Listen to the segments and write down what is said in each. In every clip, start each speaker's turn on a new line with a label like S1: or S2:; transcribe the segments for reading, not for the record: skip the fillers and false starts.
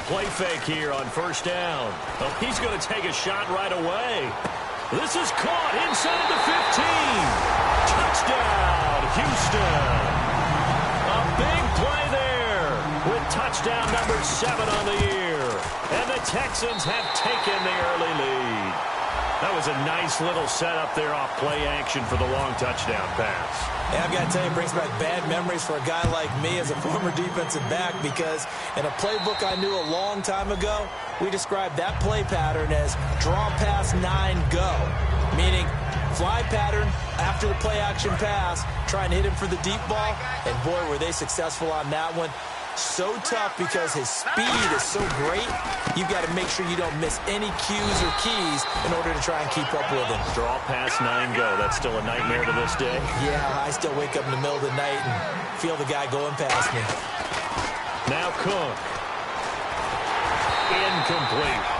S1: play fake here on first down. Oh, he's going to take a shot right away. This is caught inside the 15. Touchdown, Houston. A big play there with touchdown number 7 on the year. And the Texans have taken the early lead. That was a nice little setup there off play action for the long touchdown pass.
S2: Yeah, I've got to tell you, it brings back bad memories for a guy like me as a former defensive back, because in a playbook I knew a long time ago, we described that play pattern as draw pass 9 go, meaning fly pattern after the play action pass, try and hit him for the deep ball, and boy, were they successful on that one. So tough because his speed is so great, you've got to make sure you don't miss any cues or keys in order to try and keep up with him.
S1: Draw pass 9 go. That's still a nightmare to this day?
S2: Yeah, I still wake up in the middle of the night and feel the guy going past me.
S1: Now Cook. Incomplete.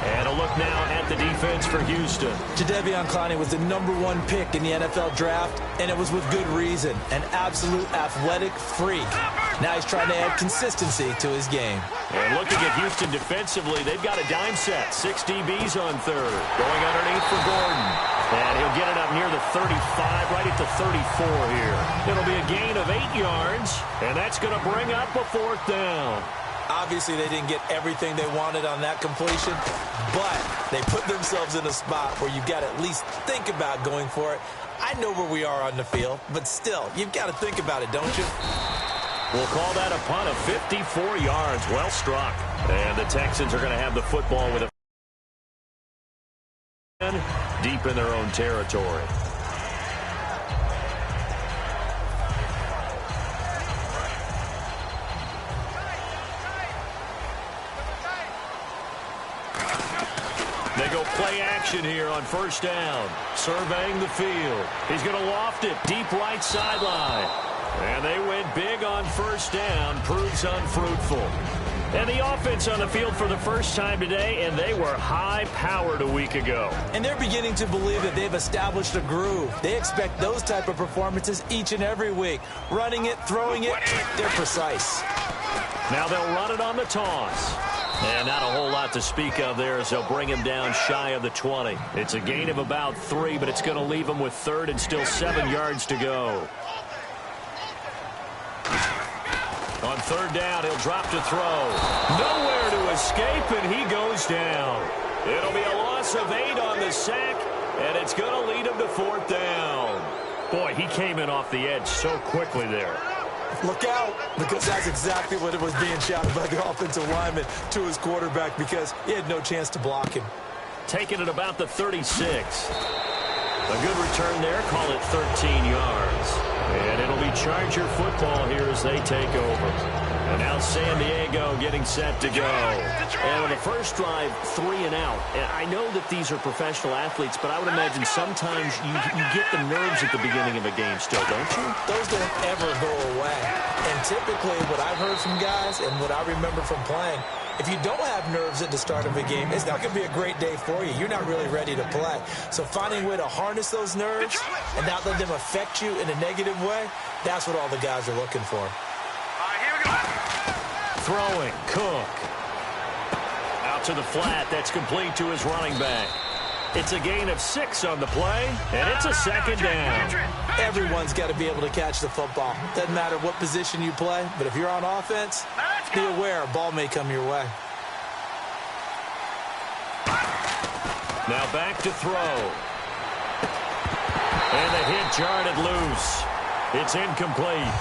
S1: And a look now at the defense for Houston.
S2: Jadeveon Clowney was the #1 pick in the NFL draft, and it was with good reason. An absolute athletic freak. Now he's trying to add consistency to his game.
S1: And looking at Houston defensively, they've got a dime set. 6 DBs on third. Going underneath for Gordon. And he'll get it up near the 35, right at the 34 here. It'll be a gain of 8 yards, and that's going to bring up a 4th down.
S2: Obviously, they didn't get everything they wanted on that completion, but they put themselves in a spot where you've got to at least think about going for it. I know where we are on the field, but still, you've got to think about it, don't you?
S1: We'll call that a punt of 54 yards. Well struck. And the Texans are going to have the football with a deep in their own territory. They go play action here on first down. Surveying the field. He's going to loft it deep right sideline. And they went big on first down. Proves unfruitful. And the offense on the field for the first time today, and they were high-powered a week ago.
S2: And they're beginning to believe that they've established a groove. They expect those type of performances each and every week. Running it, throwing it, they're precise.
S1: Now they'll run it on the toss. And not a whole lot to speak of there as they'll bring him down shy of the 20. It's a gain of about 3, but it's going to leave him with 3rd and still 7 yards to go. On 3rd down, he'll drop to throw. Nowhere to escape, and he goes down. It'll be a loss of 8 on the sack, and it's going to lead him to 4th down. Boy, he came in off the edge so quickly there.
S2: Look out, because that's exactly what it was being shouted by the offensive lineman to his quarterback, because he had no chance to block him.
S1: Taking it about the 36. A good return there, call it 13 yards. And it'll be Charger football here as they take over. And now San Diego getting set to go. And on the first drive, 3 and out. And I know that these are professional athletes, but I would imagine sometimes you get the nerves at the beginning of a game still, don't you?
S2: Those don't ever go away. And typically what I've heard from guys and what I remember from playing, if you don't have nerves at the start of a game, it's not going to be a great day for you. You're not really ready to play. So finding a way to harness those nerves and not let them affect you in a negative way, that's what all the guys are looking for.
S1: Throwing, Cook. Out to the flat, that's complete to his running back. It's a gain of 6 on the play, and it's a 2nd down.
S2: Everyone's got to be able to catch the football. Doesn't matter what position you play, but if you're on offense, be aware a ball may come your way.
S1: Now back to throw. And the hit jarred it loose. It's incomplete.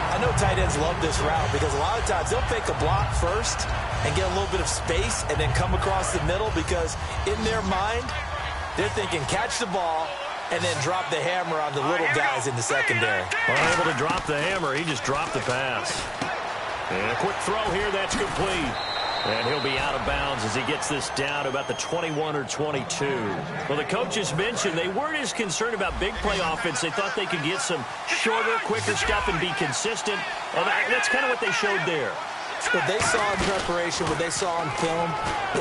S2: I know tight ends love this route because a lot of times they'll fake a block first and get a little bit of space and then come across the middle, because in their mind, they're thinking catch the ball and then drop the hammer on the little guys in the secondary.
S1: Unable to drop the hammer, he just dropped the pass. And a quick throw here, that's complete. And he'll be out of bounds as he gets this down to about the 21 or 22. Well, the coaches mentioned they weren't as concerned about big play offense. They thought they could get some shorter, quicker stuff and be consistent. And that's kind of what they showed there.
S2: What they saw in preparation, what they saw in film,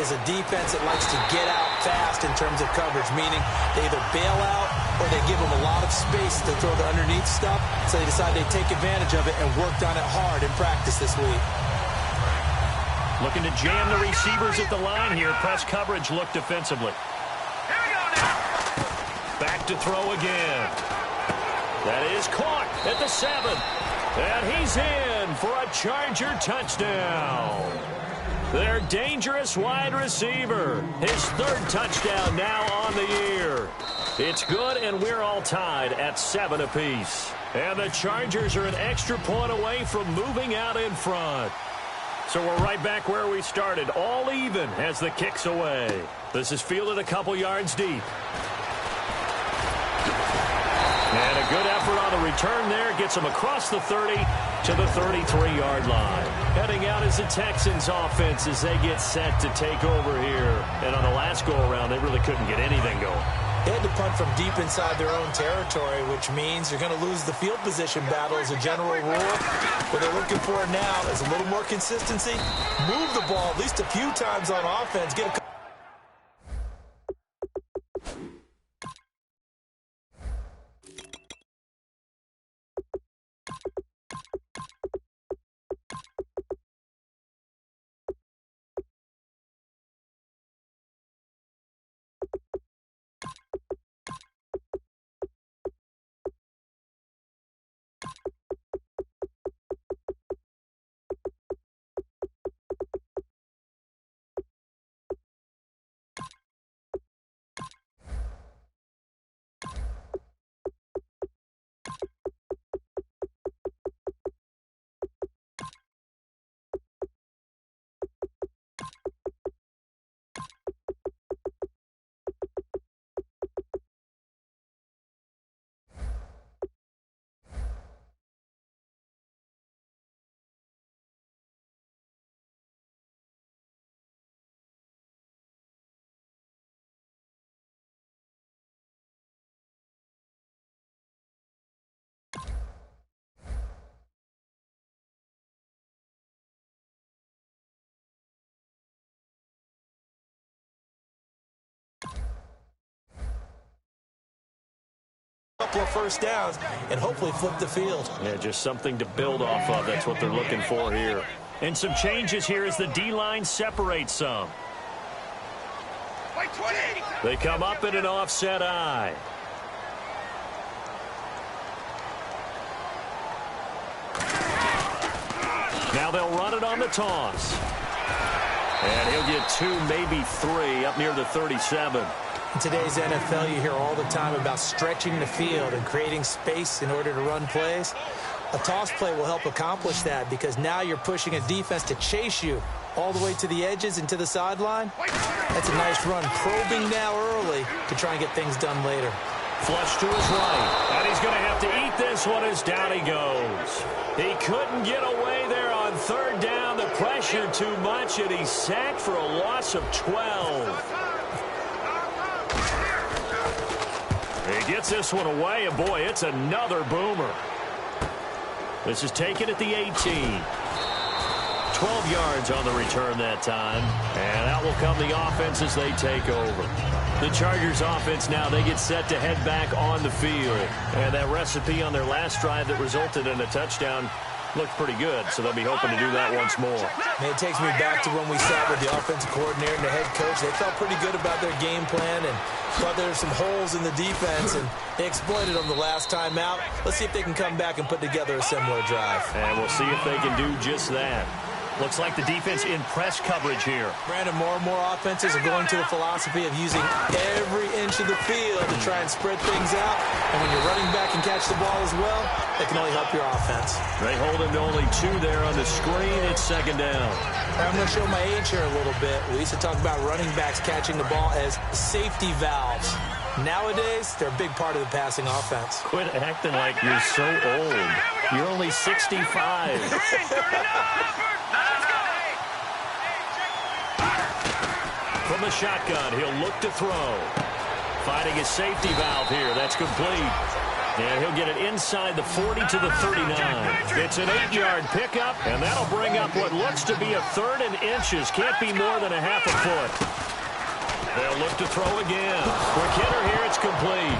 S2: is a defense that likes to get out fast in terms of coverage, meaning they either bail out or they give them a lot of space to throw the underneath stuff, so they decide they'd take advantage of it and worked on it hard in practice this week.
S1: Looking to jam the receivers at the line here. Press coverage look defensively.
S3: Here we go now.
S1: Back to throw again. That is caught at the 7. And he's in for a Charger touchdown. Their dangerous wide receiver. His 3rd touchdown now on the year. It's good, and we're all tied at 7 apiece. And the Chargers are an extra point away from moving out in front. So we're right back where we started, all even as the kick's away. This is fielded a couple yards deep. And a good effort on the return there. Gets him across the 30 to the 33-yard line. Heading out is the Texans offense as they get set to take over here. And on the last go-around, they really couldn't get anything going.
S2: They had to punt from deep inside their own territory, which means you're going to lose the field position battle as a general rule. What they're looking for now is a little more consistency. Move the ball at least a few times on offense. Get a couple of first downs and hopefully flip the field.
S1: Yeah, just something to build off of. That's what they're looking for here. And some changes here as the D-line separates some. They come up in an offset eye. Now they'll run it on the toss. And he'll get 2, maybe 3 up near the 37.
S2: In today's NFL, you hear all the time about stretching the field and creating space in order to run plays. A toss play will help accomplish that because now you're pushing a defense to chase you all the way to the edges and to the sideline. That's a nice run, probing now early to try and get things done later.
S1: Flush to his right, and he's going to have to eat this one as down he goes. He couldn't get away there on 3rd down. The pressure too much, and he's sacked for a loss of 12. He gets this one away, and boy, it's another boomer. This is taken at the 18. 12 yards on the return that time, and out will come the offense as they take over. The Chargers offense now, they get set to head back on the field. And that recipe on their last drive that resulted in a touchdown looked pretty good, so they'll be hoping to do that once more.
S2: Man, it takes me back to when we sat with the offensive coordinator and the head coach. They felt pretty good about their game plan and thought there were some holes in the defense, and they exploited them the last time out. Let's see if they can come back and put together a similar drive.
S1: And we'll see if they can do just that. Looks like the defense in press coverage here.
S2: Brandon, more and more offenses are going to the philosophy of using every inch of the field to try and spread things out. And when you're running back and catch the ball as well, that can only help your offense.
S1: They hold him to only 2 there on the screen. It's 2nd down.
S2: I'm going to show my age here a little bit. We used to talk about running backs catching the ball as safety valves. Nowadays, they're a big part of the passing offense.
S1: Quit acting like you're so old. You're only 65. From the shotgun, he'll look to throw. Finding his safety valve here. That's complete. And he'll get it inside the 40 to the 39. It's an 8-yard pickup, and that'll bring up what looks to be a 3rd and inches. Can't be more than a half a foot. They'll look to throw again. Quick hitter here. It's complete.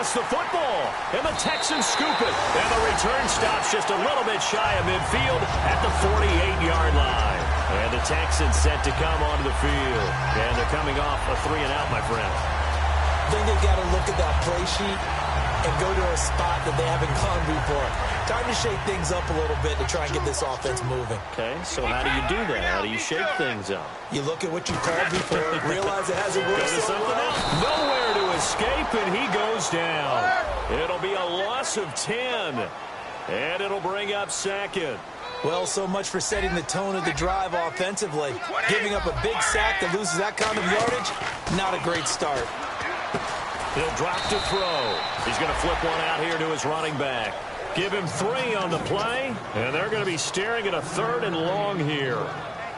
S1: lost the football, and the Texans scoop it. And the return stops just a little bit shy of midfield at the 48-yard line. And the Texans set to come onto the field. And they're coming off a 3-and-out, my friend.
S2: I think they've got to look at that play sheet and go to a spot that they haven't gone before. Time to shake things up a little bit to try and get this offense moving.
S1: Okay, so how do you do that? How do you shake things up?
S2: You look at what you called before, realize it hasn't worked so well.
S1: Nowhere to escape, and he goes down. It'll be a loss of 10, and it'll bring up second.
S2: Well, so much for setting the tone of the drive offensively. Giving up a big sack that loses that kind of yardage, not a great start.
S1: He'll drop to throw. He's going to flip one out here to his running back. Give him 3 on the play, and they're going to be staring at a 3rd and long here.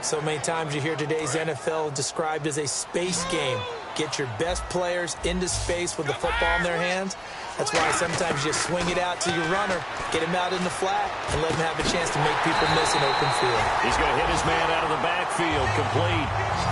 S2: So many times you hear today's NFL described as a space game. Get your best players into space with the football in their hands. That's why sometimes you swing it out to your runner, get him out in the flat, and let him have a chance to make people miss an open field.
S1: He's going to hit his man out of the backfield, complete.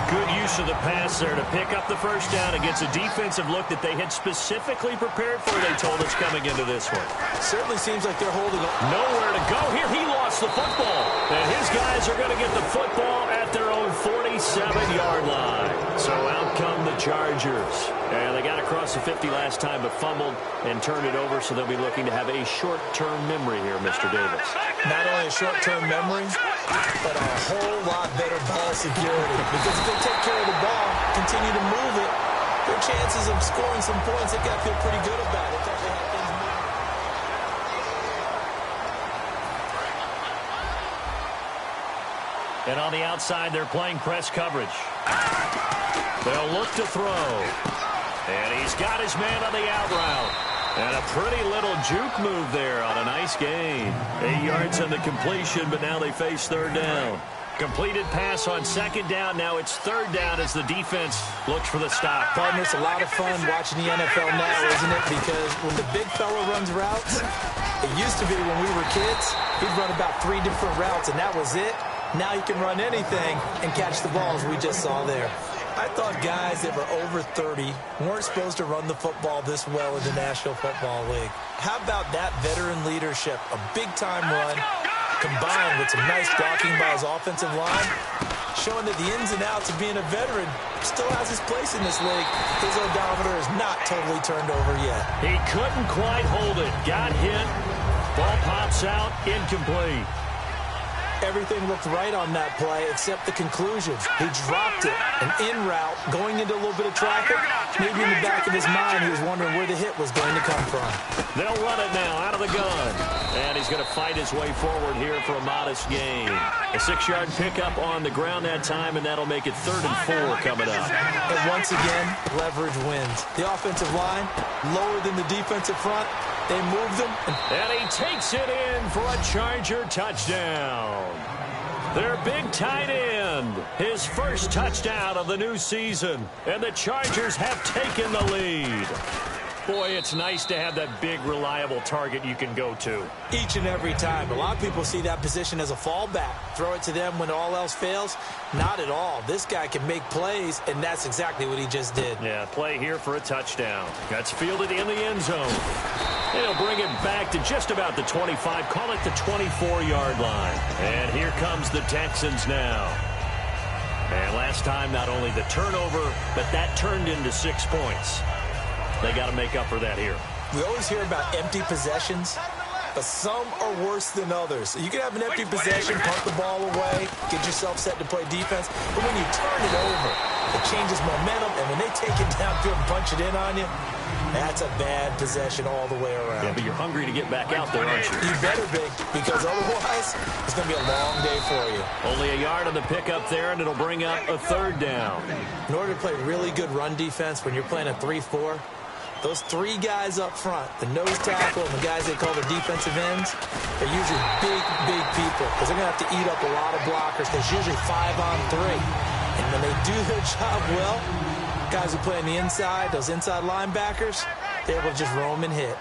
S1: Good use of the pass there to pick up the first down against a defensive look that they had specifically prepared for, they told us, coming into this one.
S2: Certainly seems like they're holding on.
S1: Nowhere to go here. He lost the football. And his guys are going to get the football at their own 47-yard line. So out come the Chargers. And they got across the 50 last time, but fumbled and turned it over, so they'll be looking to have a short-term memory here, Mr. Davis.
S2: Not only a short-term memory, but a whole lot better ball security. Because if they take care of the ball, continue to move it, their chances of scoring some points, they've got to feel pretty good about it. They have things moving.
S1: And on the outside, they're playing press coverage. They'll look to throw. And he's got his man on the out route. And a pretty little juke move there on a nice gain. 8 yards on the completion, but now they face 3rd down. Completed pass on 2nd down. Now it's 3rd down as the defense looks for the stop.
S2: Partner, it's a lot of fun watching the NFL now, isn't it? Because when the big fella runs routes, it used to be when we were kids, he'd run about 3 different routes, and that was it. Now he can run anything and catch the balls we just saw there. I thought guys that were over 30 weren't supposed to run the football this well in the National Football League. How about that veteran leadership? A big-time run combined with some nice blocking by his offensive line, showing that the ins and outs of being a veteran still has his place in this league. His odometer is not totally turned over yet.
S1: He couldn't quite hold it. Got hit. Ball pops out. Incomplete.
S2: Everything looked right on that play except the conclusion. He dropped it, an in route, going into a little bit of traffic. Maybe in the back of his mind he was wondering where the hit was going to come from. They'll
S1: run it now out of the gun. And he's going to fight his way forward here for a modest gain. A 6-yard pickup on the ground that time, and that'll make it 3rd and 4 coming up.
S2: And once again, leverage wins. The offensive line, lower than the defensive front. They moved him.
S1: And he takes it in for a Charger touchdown. Their big tight end, his first touchdown of the new season. And the Chargers have taken the lead. Boy, it's nice to have that big, reliable target you can go to.
S2: Each and every time. A lot of people see that position as a fallback. Throw it to them when all else fails. Not at all. This guy can make plays, and that's exactly what he just did.
S1: Yeah, play here for a touchdown. That's fielded in the end zone. He'll bring it back to just about the 25. Call it the 24-yard line. And here comes the Texans now. And last time, not only the turnover, but that turned into 6 points. They got to make up for that here.
S2: We always hear about empty possessions, but some are worse than others. You can have an empty possession, punt the ball away, get yourself set to play defense, but when you turn it over, it changes momentum, and when they take it downfield and punch it in on you, that's a bad possession all the way around.
S1: Yeah, but you're hungry to get back out there, aren't you?
S2: You better be, because otherwise, it's going to be a long day for you.
S1: Only a yard on the pickup there, and it'll bring up a 3rd down.
S2: In order to play really good run defense when you're playing a 3-4, those 3 guys up front, the nose tackle and the guys they call the defensive ends, they're usually big, big people because they're going to have to eat up a lot of blockers. There's usually 5 on 3. And when they do their job well, guys who play on the inside, those inside linebackers, they're able to just roam and hit.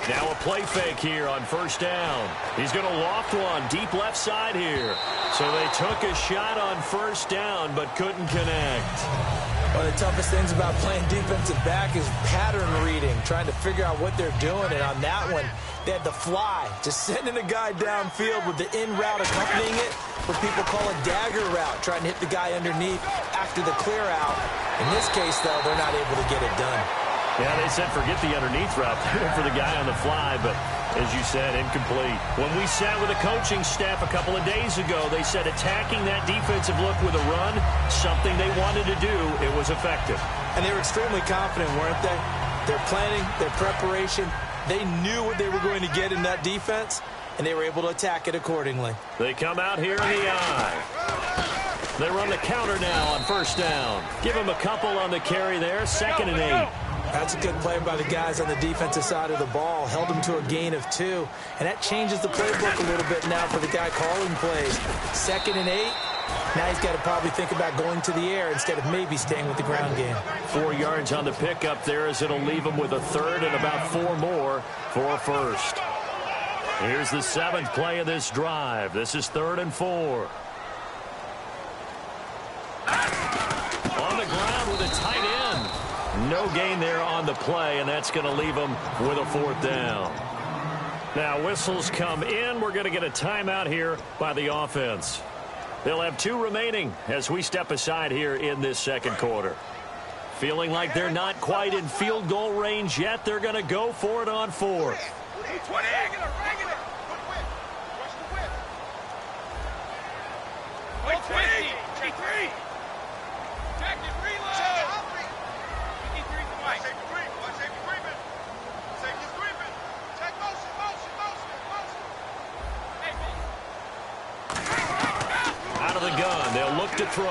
S1: Now a play fake here on 1st down. He's going to loft one deep left side here. So they took a shot on 1st down but couldn't connect.
S2: One of the toughest things about playing defensive back is pattern reading, trying to figure out what they're doing. And on that one, they had the fly, just sending a guy downfield with the in route accompanying it, what people call a dagger route, trying to hit the guy underneath after the clear out. In this case, though, they're not able to get it done.
S1: Yeah, they said forget the underneath route. They went for the guy on the fly, but as you said, incomplete. When we sat with the coaching staff a couple of days ago, they said attacking that defensive look with a run, something they wanted to do, it was effective.
S2: And they were extremely confident, weren't they? Their planning, their preparation, they knew what they were going to get in that defense, and they were able to attack it accordingly.
S1: They come out here in the eye. They run the counter now on first down. Give them a couple on the carry there, 2nd and 8.
S2: That's a good play by the guys on the defensive side of the ball. Held them to a gain of 2. And that changes the playbook a little bit now for the guy calling plays. 2nd and 8. Now he's got to probably think about going to the air instead of maybe staying with the ground game.
S1: 4 yards on the pickup there as it'll leave him with a 3rd and about 4 more for a 1st. Here's the 7th play of this drive. This is 3rd and 4. On the ground with a tight end. No gain there on the play, and that's going to leave them with a 4th down. Now, whistles come in. We're going to get a timeout here by the offense. They'll have 2 remaining as we step aside here in this 2nd quarter. Feeling like they're not quite in field goal range yet. They're going to go for it on 4th. Out of the gun, they'll look to throw.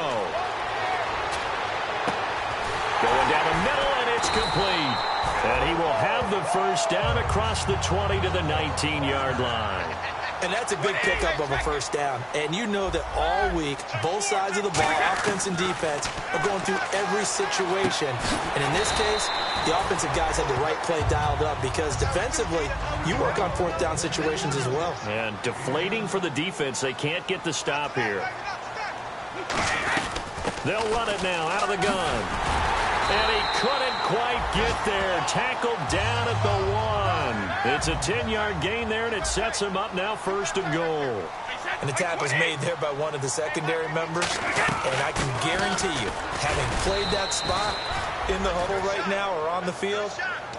S1: Going down the middle, and it's complete. And he will have the 1st down across the 20 to the 19-yard line.
S2: And that's a big pickup of a 1st down. And you know that all week, both sides of the ball, offense and defense, are going through every situation. And in this case, the offensive guys had the right play dialed up because defensively, you work on 4th down situations as well.
S1: And deflating for the defense. They can't get the stop here. They'll run it now out of the gun. And he couldn't quite get there. Tackled down at the 1. It's a 10-yard gain there, and it sets him up now 1st and goal.
S2: And the tackle's made there by one of the secondary members. And I can guarantee you, having played that spot in the huddle right now or on the field,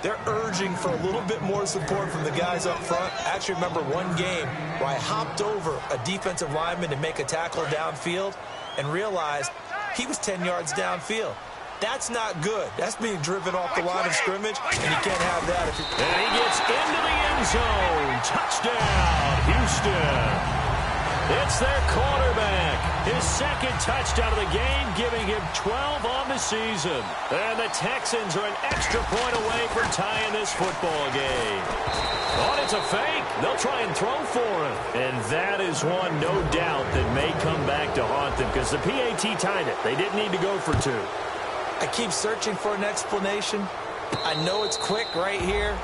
S2: they're urging for a little bit more support from the guys up front. I actually remember one game where I hopped over a defensive lineman to make a tackle downfield and realized he was 10 yards downfield. That's not good. That's being driven off the line of scrimmage, and you can't have that.
S1: And he gets into the end zone. Touchdown, Houston. It's their quarterback. His 2nd touchdown of the game, giving him 12 on the season. And the Texans are an extra point away from tying this football game. Oh, it's a fake. They'll try and throw for it. And that is one, no doubt, that may come back to haunt them because the PAT tied it. They didn't need to go for 2.
S2: I keep searching for an explanation. I know it's quick right here.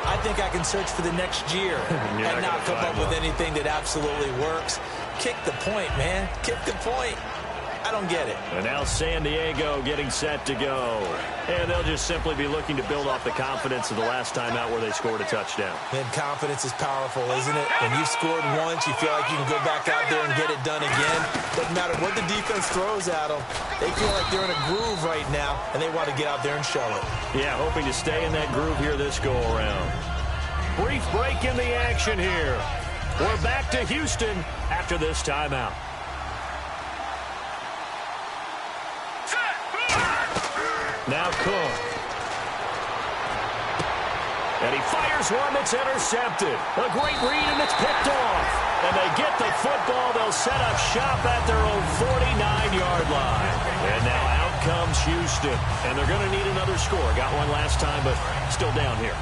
S2: I think I can search for the next year and not come up with anything that absolutely works. Kick the point, man. Kick the point. I don't get it.
S1: And now San Diego getting set to go. And they'll just simply be looking to build off the confidence of the last time out where they scored a touchdown.
S2: And confidence is powerful, isn't it? When you've scored once, you feel like you can go back out there and get it done again. Doesn't matter what the defense throws at them. They feel like they're in a groove right now, and they want to get out there and show it.
S1: Yeah, hoping to stay in that groove here this go-around. Brief break in the action here. We're back to Houston after this timeout. Now Cook. And he fires one that's intercepted. A great read, and it's picked off. And they get the football. They'll set up shop at their own 49-yard line. And now out comes Houston. And they're going to need another score. Got one last time, but still down here.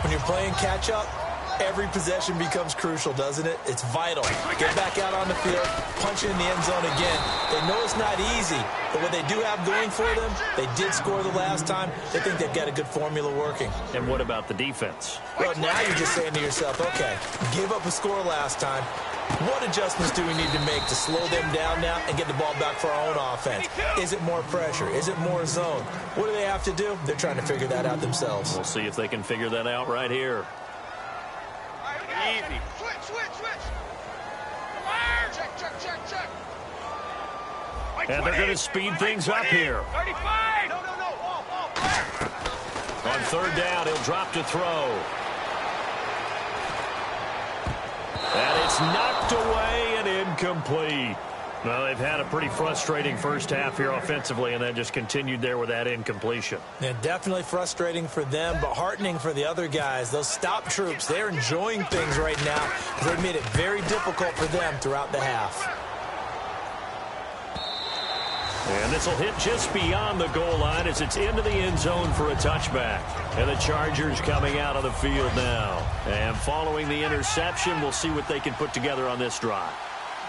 S2: When you're playing catch-up, Every possession becomes crucial, doesn't it? It's vital. Get back out on the field, punch in the end zone again. They know it's not easy, but what they do have going for them, they did score the last time. They think they've got a good formula working.
S1: And what about the defense?
S2: Well, now you're just saying to yourself, okay, give up a score last time. What adjustments do we need to make to slow them down now and get the ball back for our own offense? Is it more pressure? Is it more zone? What do they have to do? They're trying to figure that out themselves.
S1: We'll see if they can figure that out right here.
S3: Easy. Switch. Check.
S1: And they're going to speed things up here.
S3: 35. No.
S1: On third down, he'll drop to throw. And it's knocked away and incomplete. Well, they've had a pretty frustrating first half here offensively, and then just continued there with that incompletion.
S2: Yeah, definitely frustrating for them, but heartening for the other guys. Those stop troops, they're enjoying things right now because they've made it very difficult for them throughout the half.
S1: And this will hit just beyond the goal line as it's into the end zone for a touchback. And the Chargers coming out of the field now. And following the interception, we'll see what they can put together on this drive.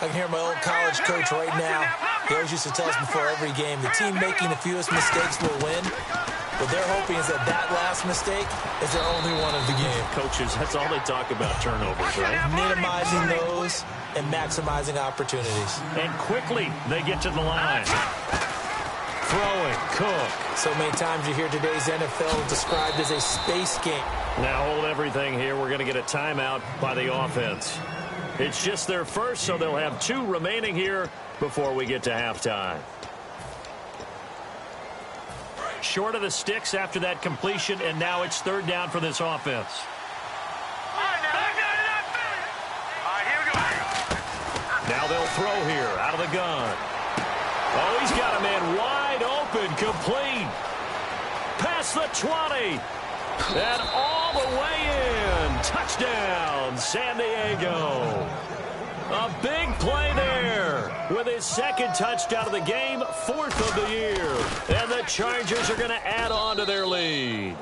S2: I can hear my old college coach right now. He always used to tell us before every game, the team making the fewest mistakes will win. What they're hoping is that last mistake is their only one of the game.
S1: Coaches, that's all they talk about, turnovers, right?
S2: Minimizing those and maximizing opportunities.
S1: And quickly, they get to the line. Throwing, Cook.
S2: So many times you hear today's NFL described as a space game.
S1: Now hold everything here. We're going to get a timeout by the offense. It's just their first, so they'll have 2 remaining here before we get to halftime. Short of the sticks after that completion, and now it's third down for this offense. Now they'll throw here out of the gun. Oh, he's got a man wide open, complete. Past the 20. And all the way in. Touchdown, San Diego. A big play there with his second touchdown of the game, 4th of the year. And the Chargers are going to add on to their lead.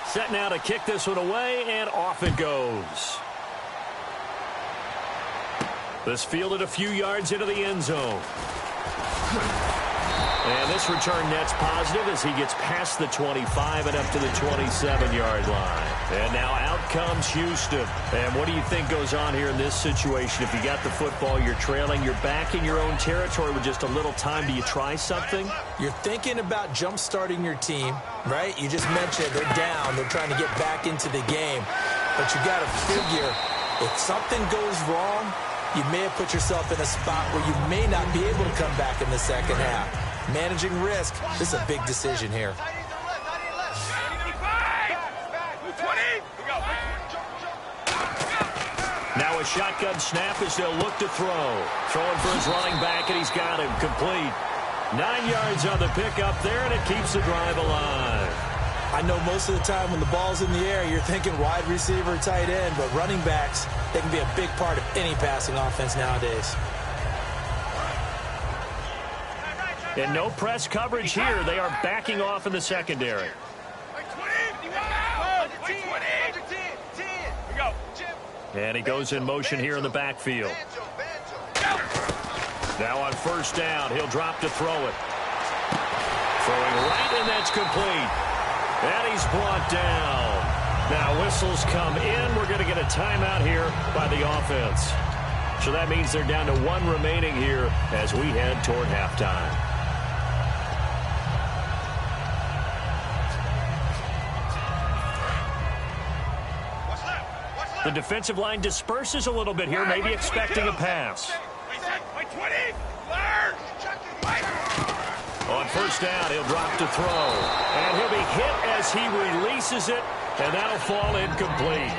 S1: Set now to kick this one away, and off it goes. This fielded a few yards into the end zone. And this return net's positive as he gets past the 25 and up to the 27-yard line. And now out comes Houston. And what do you think goes on here in this situation? If you got the football, you're trailing, you're back in your own territory with just a little time. Do you try something?
S2: You're thinking about jump-starting your team, right? You just mentioned they're down. They're trying to get back into the game. But you got to figure if something goes wrong, you may have put yourself in a spot where you may not be able to come back in the second half. Managing risk, this is a big decision here.
S1: Now a shotgun snap as they'll look to throw. Throwing for his running back, and he's got him complete. 9 yards on the pickup there, and it keeps the drive alive.
S2: I know most of the time when the ball's in the air, you're thinking wide receiver, tight end, but running backs, they can be a big part of any passing offense nowadays.
S1: And no press coverage here. They are backing off in the secondary. And he goes in motion here in the backfield. Now on first down, he'll drop to throw it. Throwing right, and that's complete. And he's brought down. Now whistles come in. We're going to get a timeout here by the offense. So that means they're down to 1 remaining here as we head toward halftime. The defensive line disperses a little bit here, maybe expecting a pass. On first down, he'll drop to throw. And he'll be hit as he releases it, and that'll fall incomplete.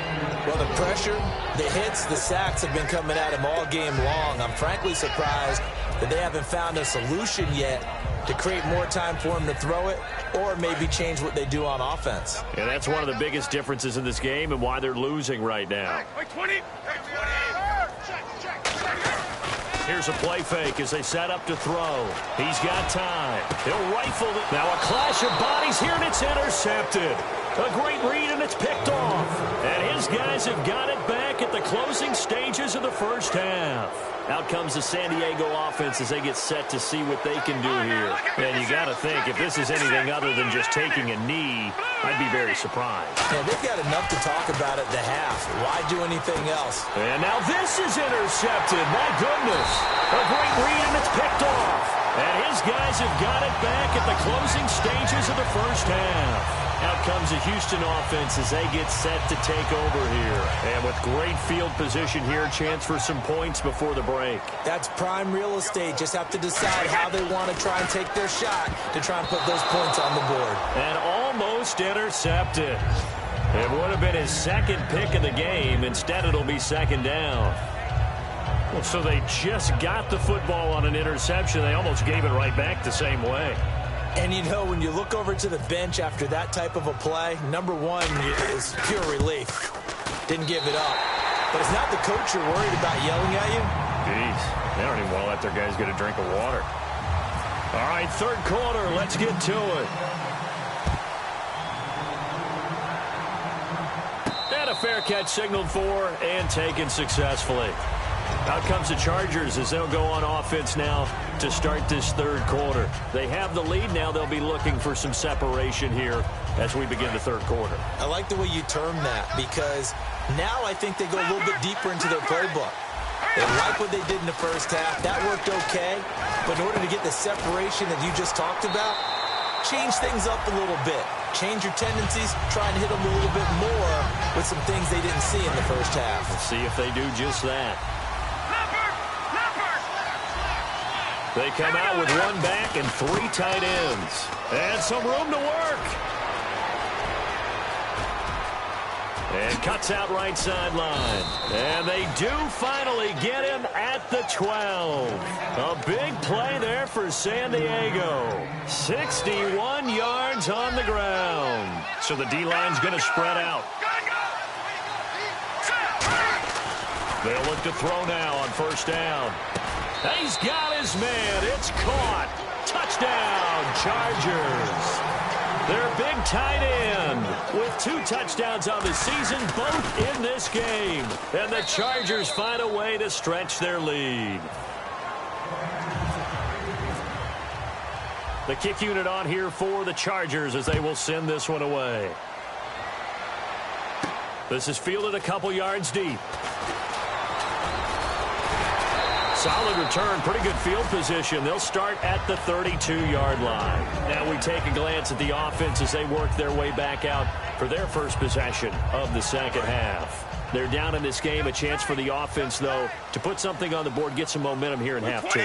S2: Well, the pressure, the hits, the sacks have been coming at him all game long. I'm frankly surprised that they haven't found a solution yet to create more time for him to throw it or maybe change what they do on offense.
S1: And that's one of the biggest differences in this game and why they're losing right now. Here's a play fake as they set up to throw. He's got time. He'll rifle it. Now a clash of bodies here, and it's intercepted. A great read, and it's picked off. And his guys have got it back at the closing stages of the first half. Out comes the San Diego offense as they get set to see what they can do here. And you got to think, if this is anything other than just taking a knee, I'd be very surprised.
S2: Yeah, they've got enough to talk about at the half. Why do anything else?
S1: And now this is intercepted. My goodness. A great read, and it's picked off. And his guys have got it back at the closing stages of the first half. Out comes the Houston offense as they get set to take over here. And with great field position here, chance for some points before the break.
S2: That's prime real estate. Just have to decide how they want to try and take their shot to try and put those points on the board.
S1: And almost intercepted. It would have been his second pick of the game. Instead, it'll be second down. Well, so they just got the football on an interception. They almost gave it right back the same way.
S2: And, you know, when you look over to the bench after that type of a play, number one is pure relief. Didn't give it up. But it's not the coach you're worried about yelling at you.
S1: Jeez, they don't even want to let their guys get a drink of water. All right, third quarter, let's get to it. And a fair catch signaled for and taken successfully. Out comes the Chargers as they'll go on offense now to start this third quarter. They have the lead now. They'll be looking for some separation here as we begin the third quarter.
S2: I like the way you term that because now I think they go a little bit deeper into their playbook. They like what they did in the first half. That worked okay. But in order to get the separation that you just talked about, change things up a little bit. Change your tendencies. Try and hit them a little bit more with some things they didn't see in the first half.
S1: Let's see if they do just that. They come out with one back and three tight ends. And some room to work. And cuts out right sideline. And they do finally get him at the 12. A big play there for San Diego. 61 yards on the ground. So the D-line's going to spread out. They'll look to throw now on first down. He's got his man. It's caught. Touchdown, Chargers. Their big tight end with 2 touchdowns on the season, both in this game. And the Chargers find a way to stretch their lead. The kick unit on here for the Chargers as they will send this one away. This is fielded a couple yards deep. Solid return, pretty good field position. They'll start at the 32-yard line. Now we take a glance at the offense as they work their way back out for their first possession of the second half. They're down in this game. A chance for the offense, though, to put something on the board, get some momentum here in half two.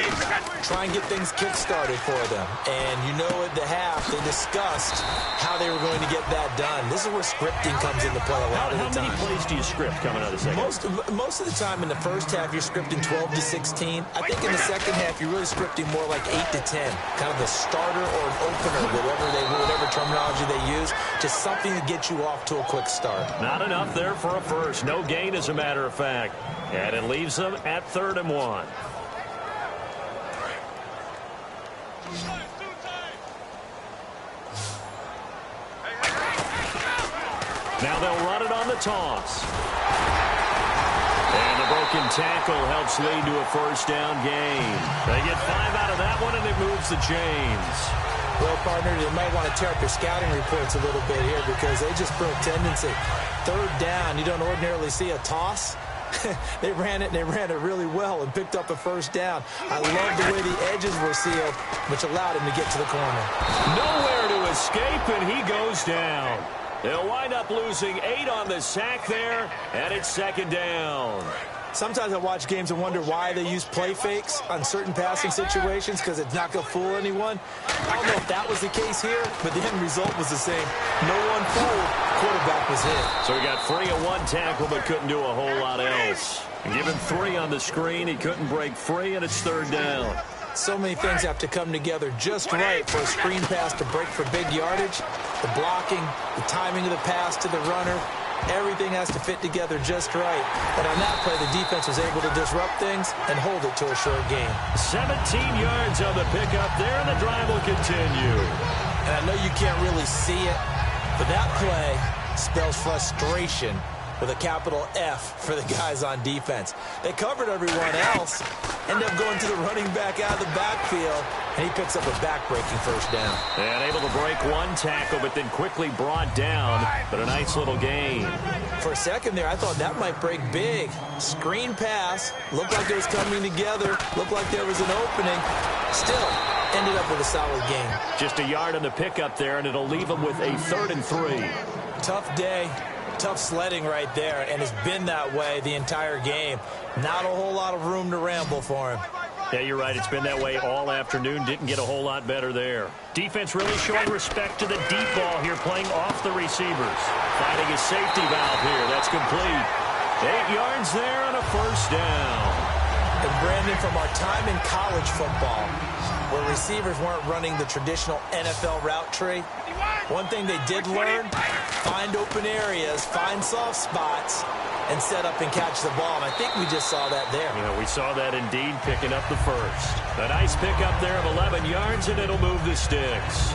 S2: Try and get things kick-started for them. And you know at the half, they discussed how they were going to get that done. This is where scripting comes into play a lot of the time.
S1: How many plays do you script coming out of the second?
S2: Most of the time in the first half, you're scripting 12 to 16. I think in the second half, you're really scripting more like 8 to 10. Kind of a starter or an opener, whatever terminology they use. Just something to get you off to a quick start.
S1: Not enough there for a first. No gain, as a matter of fact. And it leaves them at 3rd and 1. Now they'll run it on the toss. And the broken tackle helps lead to a first down gain. They get 5 out of that one, and it moves the chains.
S2: Well, partner, they might want to tear up their scouting reports a little bit here because they just broke tendency. 3rd down, you don't ordinarily see a toss. They ran it really well and picked up a first down. I love the way the edges were sealed, which allowed him to get to the corner.
S1: Nowhere to escape, and he goes down. They'll wind up losing 8 on the sack there, and it's 2nd down.
S2: Sometimes I watch games and wonder why they use play fakes on certain passing situations because it's not going to fool anyone. I don't know if that was the case here, but the end result was the same. No one fooled. Quarterback was hit.
S1: So he got free of one tackle but couldn't do a whole lot else. And given 3 on the screen, he couldn't break free, and it's 3rd down.
S2: So many things have to come together just right for a screen pass to break for big yardage. The blocking, the timing of the pass to the runner, Everything has to fit together just right. And on that play, the defense was able to disrupt things and hold it to a short game.
S1: 17 yards on the pickup there, and the drive will continue.
S2: And I know you can't really see it, but that play spells frustration with a capital F for the guys on defense. They covered everyone else, end up going to the running back out of the backfield, and he picks up a back-breaking first down.
S1: And able to break one tackle, but then quickly brought down, but a nice little gain.
S2: For a second there, I thought that might break big. Screen pass, looked like it was coming together, looked like there was an opening. Still, ended up with a solid gain.
S1: Just a yard on the pickup there, and it'll leave him with a 3rd and 3.
S2: Tough day. Tough sledding right there, and it's been that way the entire game. Not a whole lot of room to ramble for him.
S1: Yeah, you're right. It's been that way all afternoon. Didn't get a whole lot better there. Defense really showing respect to the deep ball here, playing off the receivers. Finding a safety valve here. That's complete. 8 yards there on a first down.
S2: And Brandon, from our time in college football, where receivers weren't running the traditional NFL route tree, one thing they did learn, find open areas, find soft spots, and set up and catch the ball. And I think we just saw that there.
S1: Yeah, we saw that indeed, picking up the first. A nice pickup there of 11 yards, and it'll move the sticks.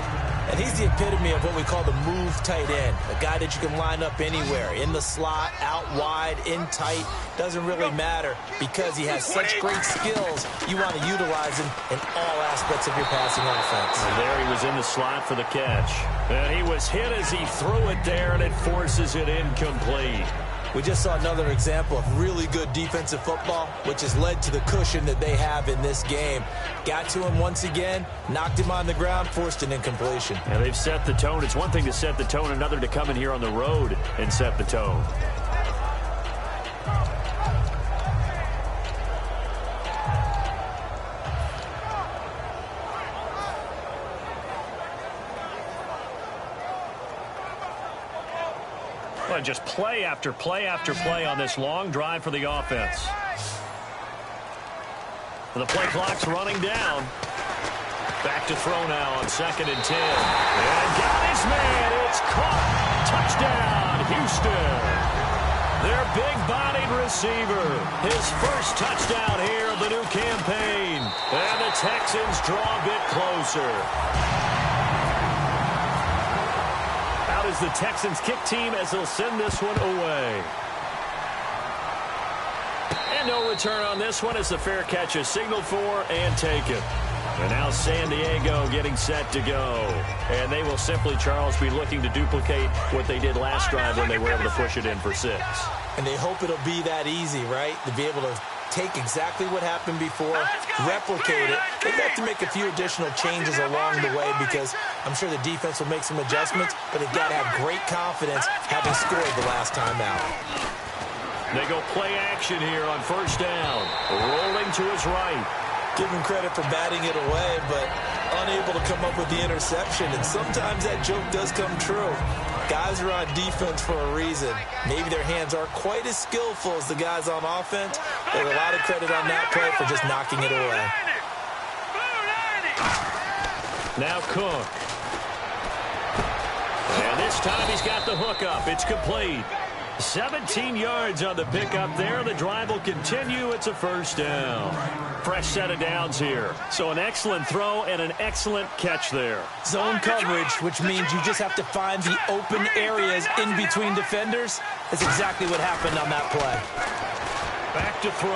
S2: And he's the epitome of what we call the move tight end, a guy that you can line up anywhere, in the slot, out wide, in tight, doesn't really matter because he has such great skills. You want to utilize him in all aspects of your passing offense.
S1: And there he was in the slot for the catch. And he was hit as he threw it there, and it forces it incomplete.
S2: We just saw another example of really good defensive football, which has led to the cushion that they have in this game. Got to him once again, knocked him on the ground, forced an incompletion.
S1: And they've set the tone. It's one thing to set the tone, another to come in here on the road and set the tone. Well, just play after play after play on this long drive for the offense. The play clock's running down. Back to throw now on 2nd and 10. And got his man. It's caught. Touchdown, Houston. Their big-bodied receiver. His first touchdown here of the new campaign. And the Texans draw a bit closer. Out is the Texans kick team as they'll send this one away. And no return on this one as the fair catch is signaled for and taken. And now San Diego getting set to go. And they will simply, Charles, be looking to duplicate what they did last drive when they were able to push it in for 6.
S2: And they hope it'll be that easy, right? To be able to take exactly what happened before, replicate it. They have to make a few additional changes along the way because I'm sure the defense will make some adjustments, but they've got to have great confidence having scored the last time out.
S1: They go play action here on first down. Rolling to his right.
S2: Give him credit for batting it away, but unable to come up with the interception. And sometimes that joke does come true. Guys are on defense for a reason. Maybe their hands aren't quite as skillful as the guys on offense. There's a lot of credit on that play for just knocking it away.
S1: Now Cook. And this time he's got the hook up. It's complete. 17 yards on the pickup there. The drive will continue. It's a first down. Fresh set of downs here. So an excellent throw and an excellent catch there.
S2: Zone coverage, which means you just have to find the open areas in between defenders. That's exactly what happened on that play.
S1: Back to throw.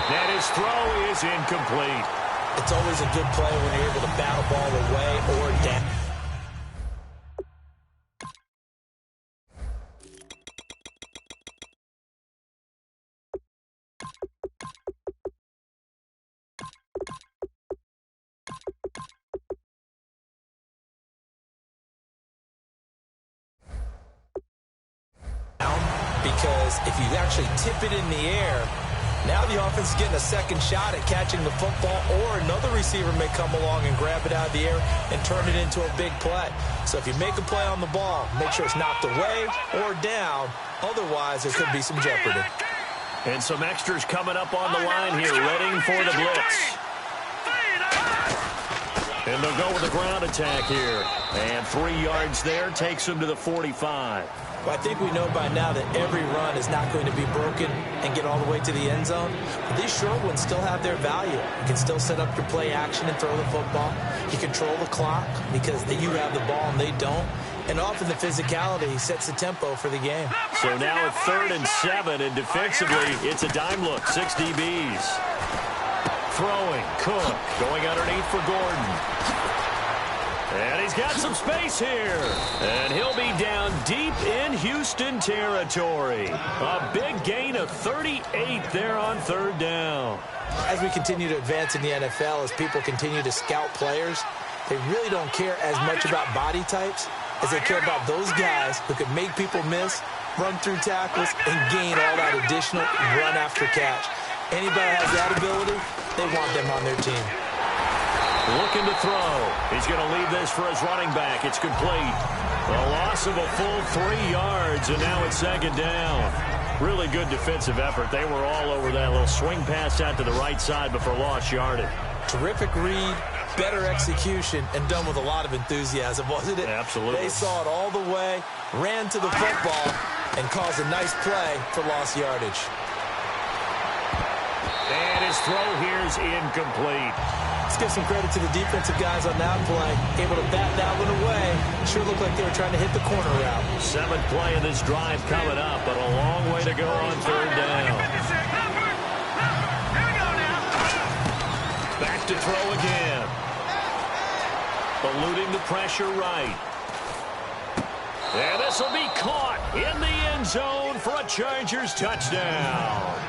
S1: And his throw is incomplete.
S2: It's always a good play when you're able to bat a ball away or down. Because if you actually tip it in the air, now the offense is getting a second shot at catching the football, or another receiver may come along and grab it out of the air and turn it into a big play. So if you make a play on the ball, make sure it's knocked away or down. Otherwise, there could be some jeopardy.
S1: And some extras coming up on the line here, readying for the blitz. And they'll go with a ground attack here. And 3 yards there takes them to the 45.
S2: Well, I think we know by now that every run is not going to be broken and get all the way to the end zone. But these short ones still have their value. You can still set up your play action and throw the football. You control the clock because you have the ball and they don't. And often the physicality sets the tempo for the game.
S1: So now at 3rd and 7, and defensively, it's a dime look, 6 DBs. Throwing, Cook, going underneath for Gordon. And he's got some space here. And he'll be down deep in Houston territory. A big gain of 38 there on 3rd down.
S2: As we continue to advance in the NFL, as people continue to scout players, they really don't care as much about body types as they care about those guys who can make people miss, run through tackles, and gain all that additional run after catch. Anybody that has that ability, they want them on their team.
S1: Looking to throw. He's going to leave this for his running back. It's complete. A loss of a full 3 yards, and now it's 2nd down. Really good defensive effort. They were all over that little swing pass out to the right side before lost yardage.
S2: Terrific read, better execution, and done with a lot of enthusiasm, wasn't it?
S1: Absolutely.
S2: They saw it all the way, ran to the football, and caused a nice play for lost yardage.
S1: And his throw here's incomplete.
S2: Let's give some credit to the defensive guys on that play. Able to bat that one away. Sure looked like they were trying to hit the corner route.
S1: 7th play of this drive coming up, but a long way to go on 3rd down. Back to throw again. Eluding the pressure right. And this will be caught in the end zone for a Chargers touchdown.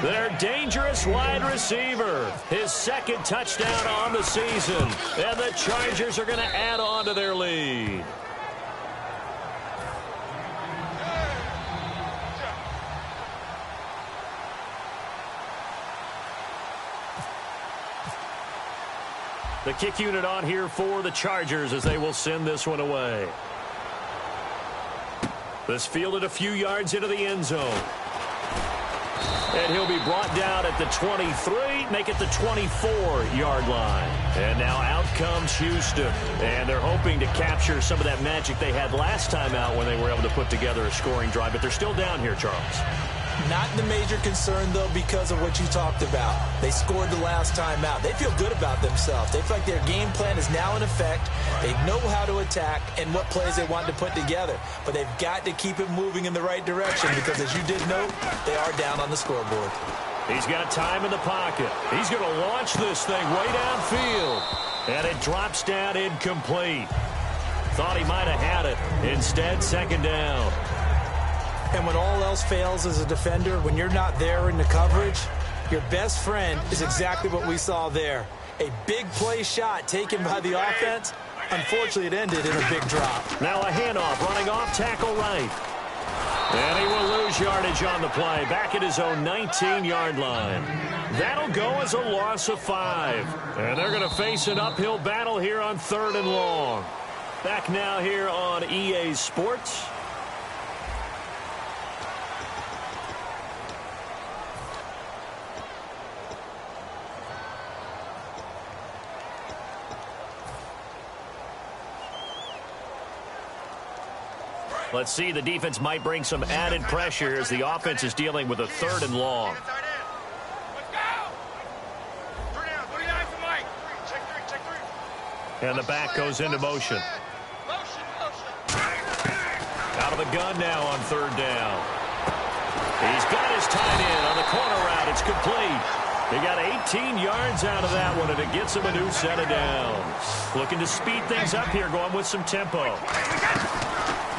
S1: Their dangerous wide receiver, his 2nd touchdown on the season. And the Chargers are going to add on to their lead. The kick unit on here for the Chargers as they will send this one away. This fielded a few yards into the end zone. And he'll be brought down at the 23, make it the 24-yard line. And now out comes Houston. And they're hoping to capture some of that magic they had last time out when they were able to put together a scoring drive. But they're still down here, Charles.
S2: Not the major concern, though, because of what you talked about. They scored the last time out. They feel good about themselves. They feel like their game plan is now in effect. They know how to attack and what plays they want to put together. But they've got to keep it moving in the right direction because, as you did note, they are down on the scoreboard.
S1: He's got time in the pocket. He's going to launch this thing way downfield. And it drops down incomplete. Thought he might have had it. Instead, 2nd down.
S2: And when all else fails as a defender, when you're not there in the coverage, your best friend is exactly what we saw there. A big play shot taken by the offense. Unfortunately, it ended in a big drop.
S1: Now a handoff, running off tackle right. And he will lose yardage on the play, back at his own 19-yard line. That'll go as a loss of 5. And they're going to face an uphill battle here on 3rd and long. Back now here on EA Sports. Let's see, the defense might bring some added pressure as the offense is dealing with a 3rd and long. And the back goes into motion. Out of the gun now on 3rd down. He's got his tight end on the corner route. It's complete. He got 18 yards out of that one, and it gets him a new set of downs. Looking to speed things up here, going with some tempo.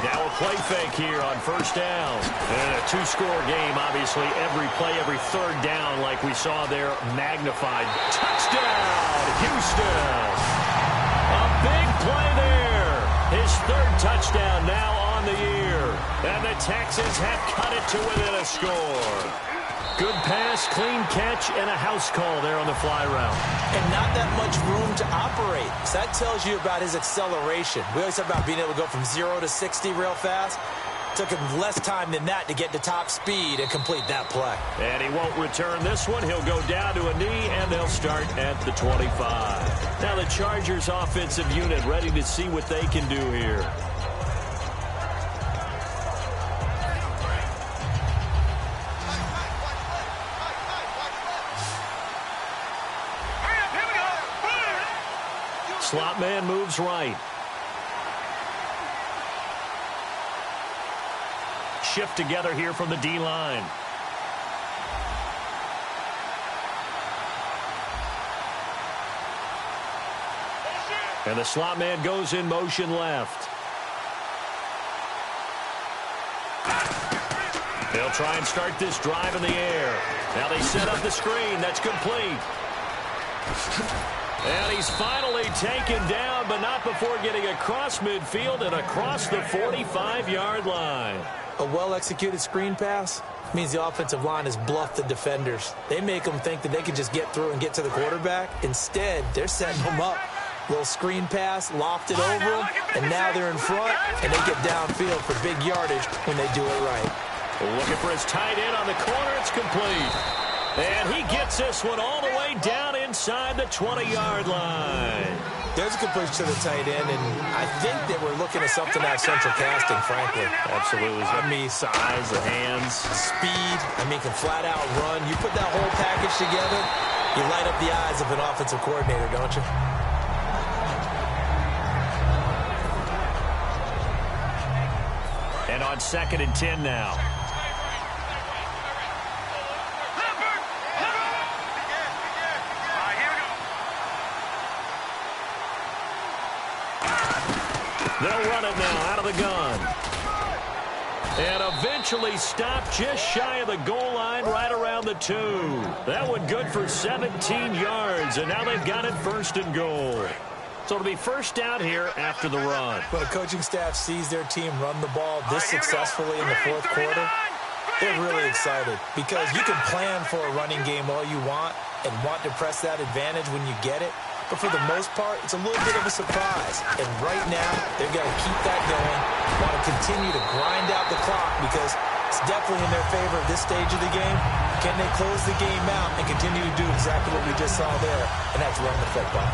S1: Now a play fake here on 1st down. And a 2-score game, obviously. Every play, every 3rd down, like we saw there, magnified. Touchdown, Houston. A big play there. His 3rd touchdown now on the year. And the Texans have cut it to within a score. Good pass, clean catch, and a house call there on the fly route.
S2: And not that much room to operate. So that tells you about his acceleration. We always talk about being able to go from 0 to 60 real fast. Took him less time than that to get to top speed and complete that play.
S1: And he won't return this one. He'll go down to a knee, and they'll start at the 25. Now the Chargers offensive unit ready to see what they can do here. slot man moves right. Shift together here from the D-line. And the slot man goes in motion left. They'll try and start this drive in the air. Now they set up the screen. That's complete. And he's finally taken down, but not before getting across midfield and across the 45-yard line.
S2: A well-executed screen pass means the offensive line has bluffed the defenders. They make them think that they can just get through and get to the quarterback. Instead, they're setting them up. Little screen pass, lofted over them, and now they're in front, and they get downfield for big yardage when they do it right.
S1: Looking for his tight end on the corner. It's complete. And he gets this one all the way down inside the 20-yard line.
S2: There's a completion to the tight end, and I think that we're looking at something out of central casting, frankly.
S1: Absolutely. I mean, size, the hands.
S2: Speed. I mean, can flat out run. You put that whole package together, you light up the eyes of an offensive coordinator, don't you?
S1: And on 2nd and 10 now. They'll run it now out of the gun. And eventually stopped just shy of the goal line right around the 2. That one good for 17 yards, and now they've got it 1st and goal. So it'll be first down here after the run.
S2: When a coaching staff sees their team run the ball this successfully in the 4th quarter, they're really excited because you can plan for a running game all you want and want to press that advantage when you get it. But for the most part, it's a little bit of a surprise. And right now, they've got to keep that going, want to continue to grind out the clock because it's definitely in their favor at this stage of the game. Can they close the game out and continue to do exactly what we just saw there, and that's run the football?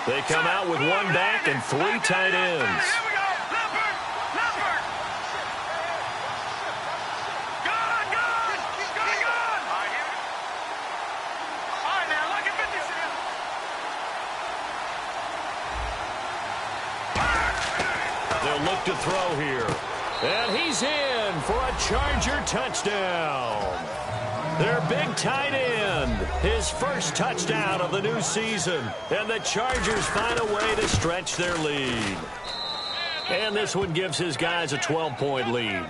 S1: They come out with 1 back and 3 tight ends. They'll look to throw here. And he's in for a Charger touchdown. Their big tight end, his first touchdown of the new season. And the Chargers find a way to stretch their lead. And this one gives his guys a 12-point lead.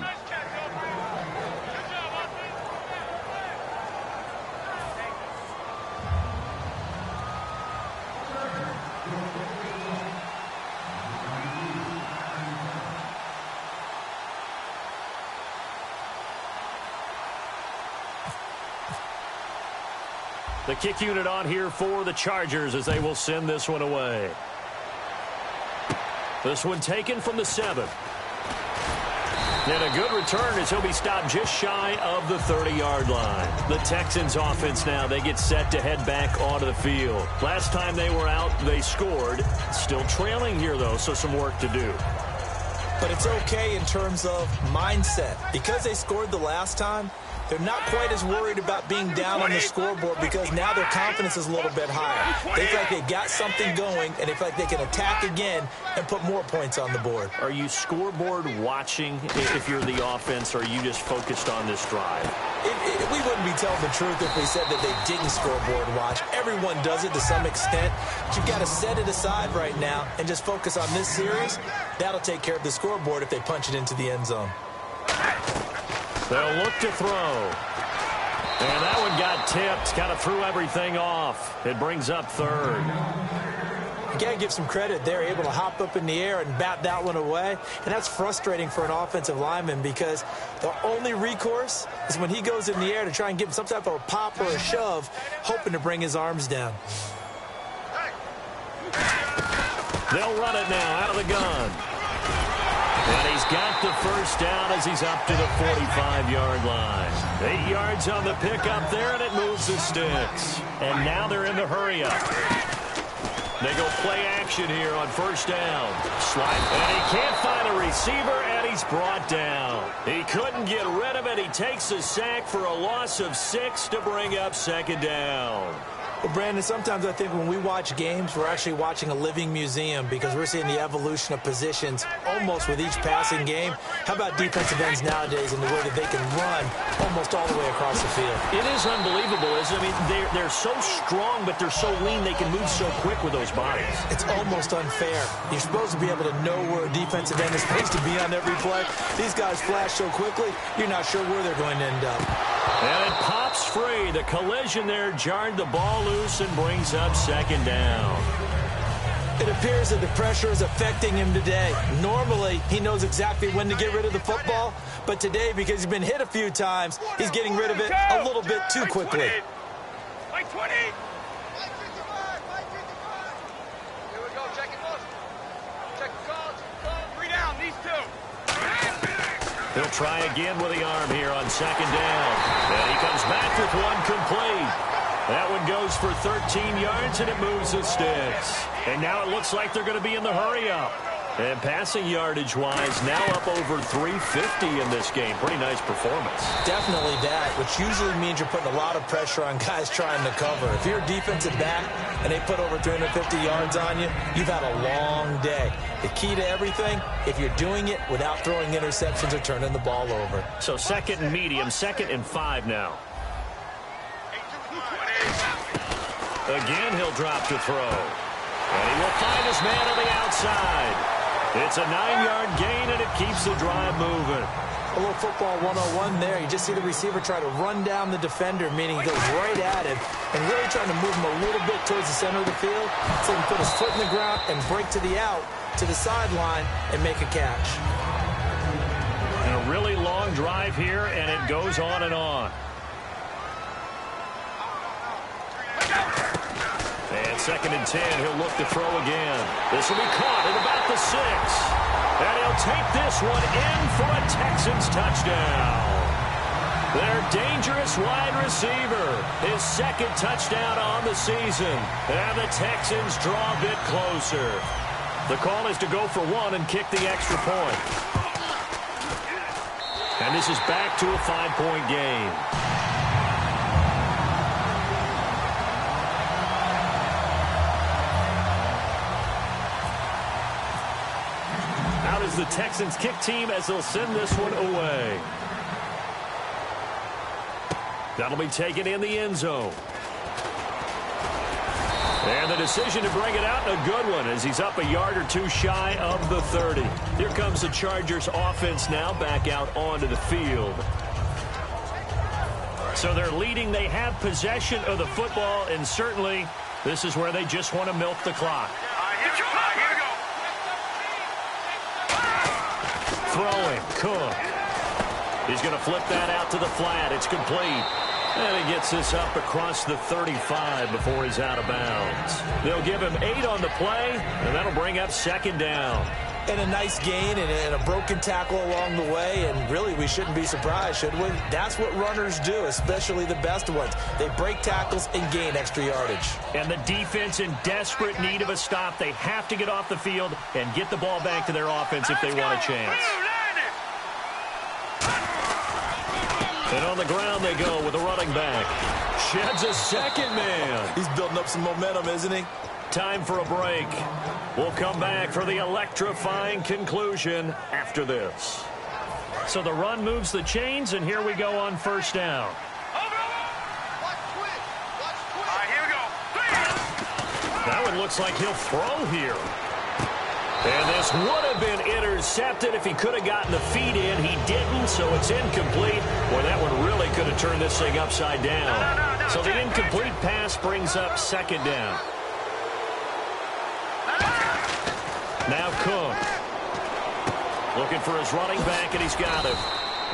S1: The kick unit on here for the Chargers as they will send this one away. This one taken from the 7. And a good return as he'll be stopped just shy of the 30-yard line. The Texans offense now, they get set to head back onto the field. Last time they were out, they scored. Still trailing here, though, so some work to do.
S2: But it's okay in terms of mindset. Because they scored the last time, they're not quite as worried about being down on the scoreboard because now their confidence is a little bit higher. They feel like they've got something going, and they feel like they can attack again and put more points on the board.
S1: Are you scoreboard watching if you're the offense, or are you just focused on this drive?
S2: We wouldn't be telling the truth if we said that they didn't scoreboard watch. Everyone does it to some extent. But you've got to set it aside right now and just focus on this series. That'll take care of the scoreboard if they punch it into the end zone.
S1: They'll look to throw. And that one got tipped. Kind of threw everything off. It brings up 3rd.
S2: You got to give some credit. They're able to hop up in the air and bat that one away. And that's frustrating for an offensive lineman because the only recourse is when he goes in the air to try and give him some type of a pop or a shove, hoping to bring his arms down.
S1: They'll run it now out of the gun. And he's got the first down as he's up to the 45-yard line. 8 yards on the pickup there, and it moves the sticks. And now they're in the hurry-up. They go play action here on first down. Slide, and he can't find a receiver, and he's brought down. He couldn't get rid of it. He takes a sack for a loss of 6 to bring up second down.
S2: Well, Brandon, sometimes I think when we watch games, we're actually watching a living museum because we're seeing the evolution of positions almost with each passing game. How about defensive ends nowadays and the way that they can run almost all the way across the field?
S1: It is unbelievable, isn't it? I mean, they're so strong, but they're so lean. They can move so quick with those bodies.
S2: It's almost unfair. You're supposed to be able to know where a defensive end is supposed to be on every play. These guys flash so quickly, you're not sure where they're going to end up.
S1: And it pops free. The collision there jarred the ball loose and brings up second down.
S2: It appears that the pressure is affecting him today. Normally, he knows exactly when to get rid of the football, but today, because he's been hit a few times, he's getting rid of it a little bit too quickly.
S3: Like 20. Here we go. Check it, boss. Check the calls. 3 down. These 2.
S1: He'll try again with the arm here on second down. And he comes back with one complete. That one goes for 13 yards, and it moves the sticks. And now it looks like they're going to be in the hurry-up. And passing yardage-wise, now up over 350 in this game. Pretty nice performance.
S2: Definitely that, which usually means you're putting a lot of pressure on guys trying to cover. If you're a defensive back and they put over 350 yards on you, you've had a long day. The key to everything, if you're doing it without throwing interceptions or turning the ball over.
S1: So second and medium, 2nd and 5 now. Again, he'll drop to throw. And he will find his man on the outside. It's a 9-yard gain, and it keeps the drive moving.
S2: A little football 101 there. You just see the receiver try to run down the defender, meaning he goes right at him and really trying to move him a little bit towards the center of the field so he can put his foot in the ground and break to the out, to the sideline, and make a catch.
S1: And a really long drive here, and it goes on and on. And 2nd and 10, he'll look to throw again. This will be caught at about the 6. And he'll take this one in for a Texans touchdown. Their dangerous wide receiver, his 2nd touchdown on the season. And the Texans draw a bit closer. The call is to go for 1 and kick the extra point. And this is back to a 5-point game. Is the Texans kick team as they'll send this one away. That'll be taken in the end zone. And the decision to bring it out, a good one, as he's up a yard or 2 shy of the 30. Here comes the Chargers offense now back out onto the field. So they're leading. They have possession of the football, and certainly this is where they just want to milk the clock. Throwing, Cook. He's going to flip that out to the flat. It's complete. And he gets this up across the 35 before he's out of bounds. They'll give him 8 on the play, and that'll bring up second down.
S2: And a nice gain and a broken tackle along the way, and really we shouldn't be surprised, should we? That's what runners do, especially the best ones. They break tackles and gain extra yardage.
S1: And the defense in desperate need of a stop. They have to get off the field and get the ball back to their offense if they want a chance. And on the ground they go with a running back. Sheds a second man.
S2: He's building up some momentum, isn't he?
S1: Time for a break. We'll come back for the electrifying conclusion after this. So the run moves the chains, and here we go on first down. That one looks like he'll throw here. And this would have been intercepted if he could have gotten the feet in. He didn't, so it's incomplete. Boy, that one really could have turned this thing upside down. So the incomplete pass brings up second down. Now Cook. Looking for his running back, and he's got it.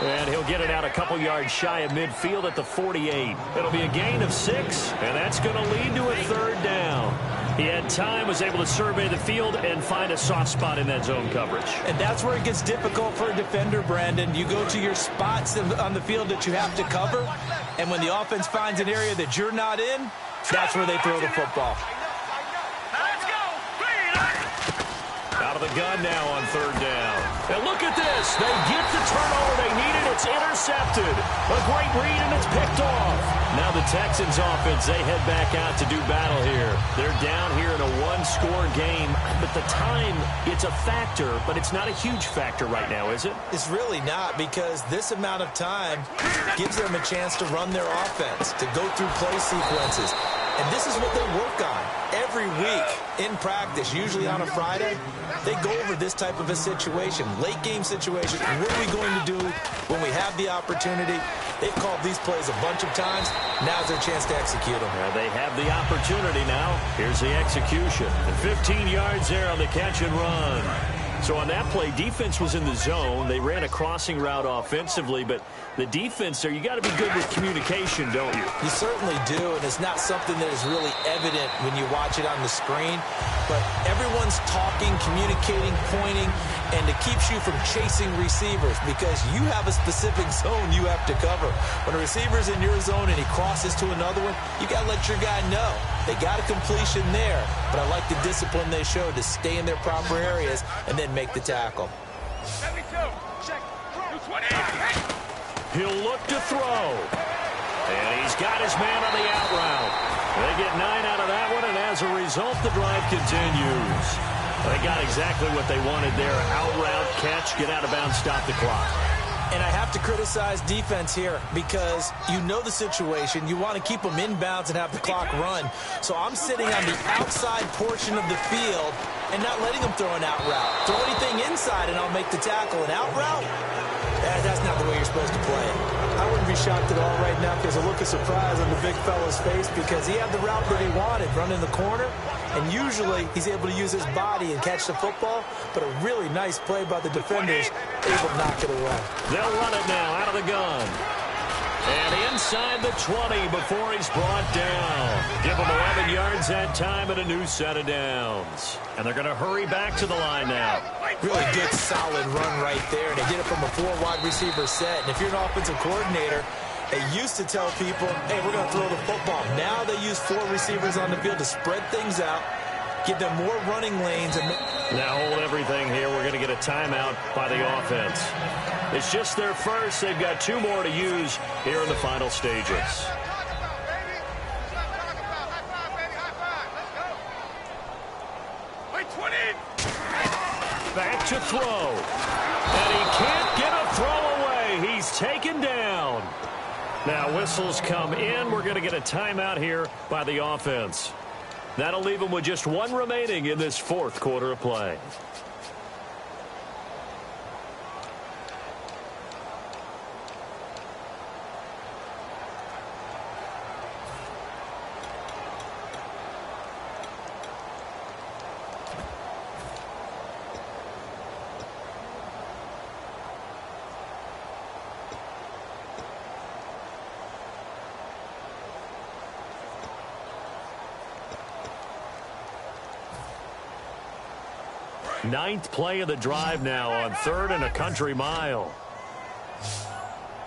S1: And he'll get it out a couple yards shy of midfield at the 48. It'll be a gain of 6, and that's going to lead to a third down. He had time, was able to survey the field and find a soft spot in that zone coverage.
S2: And that's where it gets difficult for a defender, Brandon. You go to your spots on the field that you have to cover, and when the offense finds an area that you're not in, that's where they throw the football.
S3: Let's go!
S1: Out of the gun now on third down. And look at this. They get the turnover they needed. It's intercepted. A great read, and it's picked off. Now the Texans offense, they head back out to do battle here. They're down here in a one-score game. But the time, it's a factor, but it's not a huge factor right now, is it?
S2: It's really not, because this amount of time gives them a chance to run their offense, to go through play sequences. And this is what they work on every week in practice, usually on a Friday. They go over this type of a situation, late game situation. What are we going to do when we have the opportunity? They've called these plays a bunch of times. Now's their chance to execute them.
S1: Well, they have the opportunity now. Here's the execution. And 15 yards there on the catch and run. So on that play, defense was in the zone. They ran a crossing route offensively, but the defense there, you got to be good with communication, don't you?
S2: You certainly do, and it's not something that is really evident when you watch it on the screen. But everyone's talking, communicating, pointing, and it keeps you from chasing receivers because you have a specific zone you have to cover. When a receiver's in your zone and he crosses to another one, you got to let your guy know. They got a completion there, but I like the discipline they showed to stay in their proper areas and then make the tackle.
S3: 72. Check. 220.
S1: He'll look to throw. And he's got his man on the out route. They get 9 out of that one, and as a result, the drive continues. They got exactly what they wanted there. Out route, catch, get out of bounds, stop the clock.
S2: And I have to criticize defense here because you know the situation. You want to keep them in bounds and have the clock run. So I'm sitting on the outside portion of the field and not letting them throw an out route. Throw anything inside and I'll make the tackle. An out route? That's not the way you're supposed to play it. I wouldn't be shocked at all right now because a look of surprise on the big fella's face because he had the route that he wanted, running the corner. And usually he's able to use his body and catch the football, but a really nice play by the defenders, able to knock it away.
S1: They'll run it now out of the gun. And inside the 20 before he's brought down. Give him 11 yards that time and a new set of downs. And they're going to hurry back to the line now.
S2: Really good, solid run right there. And they did it from a 4-wide receiver set. And if you're an offensive coordinator, they used to tell people, hey, we're going to throw the football. Now they use 4 receivers on the field to spread things out, give them more running lanes. And
S1: now hold everything here. We're going to get a timeout by the offense. It's just their first. They've got 2 more to use here in the final stages. Back to throw. And he can't get a throw away. He's taken down. Now whistles come in. We're going to get a timeout here by the offense. That'll leave them with just 1 remaining in this 4th quarter of play. Ninth play of the drive now on 3rd and a country mile.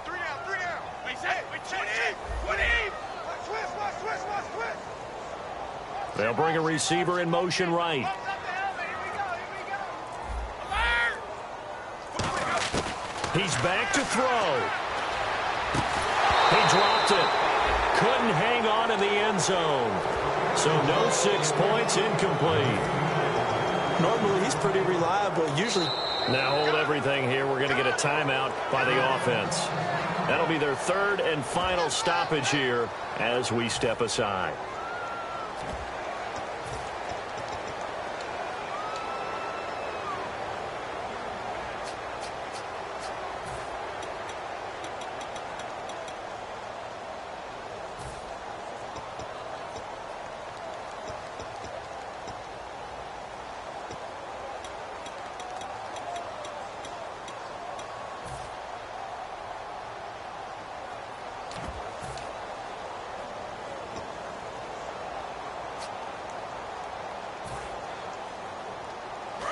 S3: 3 down, 3 down. Wait, 20. Switch.
S1: They'll bring a receiver in motion right. He's back to throw. He dropped it. Couldn't hang on in the end zone. So no 6 points, incomplete.
S2: normally he's pretty reliable. Usually.
S1: Now hold everything here. We're going to get a timeout by the offense. That'll be their 3rd and final stoppage here as we step aside.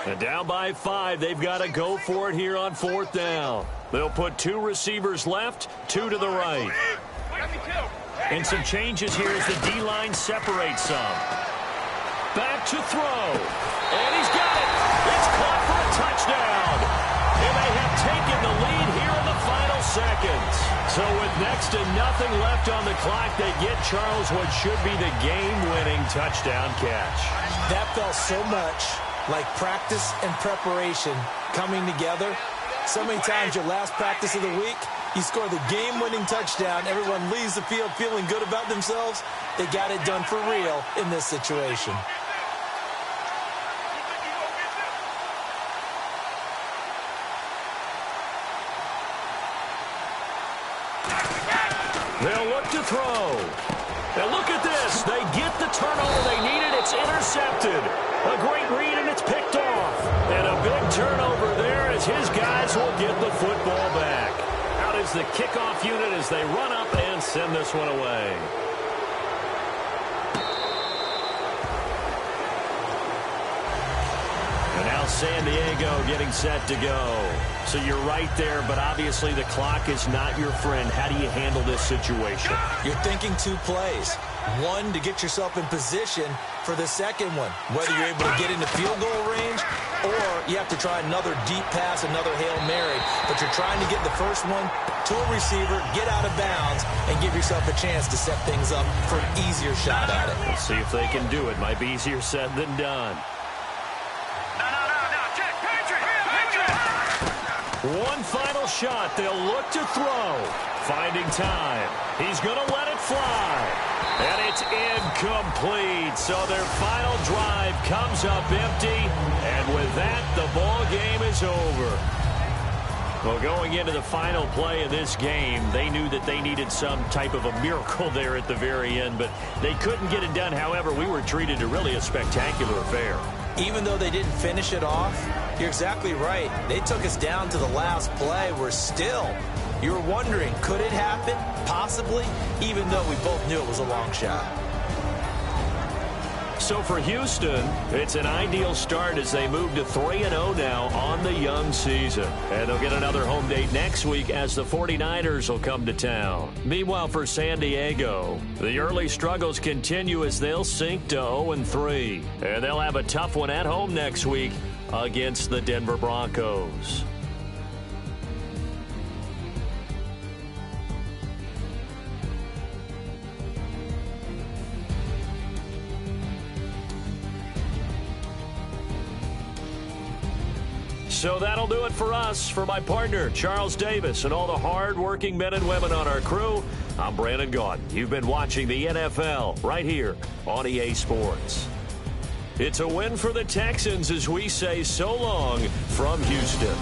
S1: And down by 5, they've got to go for it here on 4th down. They'll put 2 receivers left, 2 to the right. And some changes here as the D-line separates some. Back to throw. And he's got it. It's caught Next to nothing left on the clock, they get Charles what should be the game-winning touchdown catch.
S2: That felt so much like practice and preparation coming together. So many times your last practice of the week, you score the game-winning touchdown. Everyone leaves the field feeling good about themselves. They got it done for real in this situation.
S1: They'll look to throw. And look at this. They get the turnover they needed. It's intercepted. A great read, and it's picked off. And a big turnover there as his guys will get the football back. Out is the kickoff unit as they run up and send this one away. And now San Diego getting set to go. So you're right there, but obviously the clock is not your friend. How do you handle this situation?
S2: You're thinking two plays. One, to get yourself in position for the second one, whether you're able to get into field goal range or you have to try another deep pass, another Hail Mary. But you're trying to get the first one to a receiver, get out of bounds, and give yourself a chance to set things up for an easier shot at it.
S1: Let's see if they can do it. Might be easier said than done. One final shot. They'll look to throw. Finding time. He's going to let it fly. And it's incomplete. So their final drive comes up empty. And with that, the ball game is over. Well, going into the final play of this game, they knew that they needed some type of a miracle there at the very end. But they couldn't get it done. However, we were treated to really a spectacular affair.
S2: Even though they didn't finish it off, you're exactly right. They took us down to the last play. You were wondering, could it happen? Possibly, even though we both knew it was a long shot.
S1: So for Houston, it's an ideal start as they move to 3-0 now on the young season. And they'll get another home date next week as the 49ers will come to town. Meanwhile, for San Diego, the early struggles continue as they'll sink to 0-3. And they'll have a tough one at home next week against the Denver Broncos. So that'll do it for us. For my partner, Charles Davis, and all the hard-working men and women on our crew, I'm Brandon Gaudin. You've been watching the NFL right here on EA Sports. It's a win for the Texans as we say so long from Houston.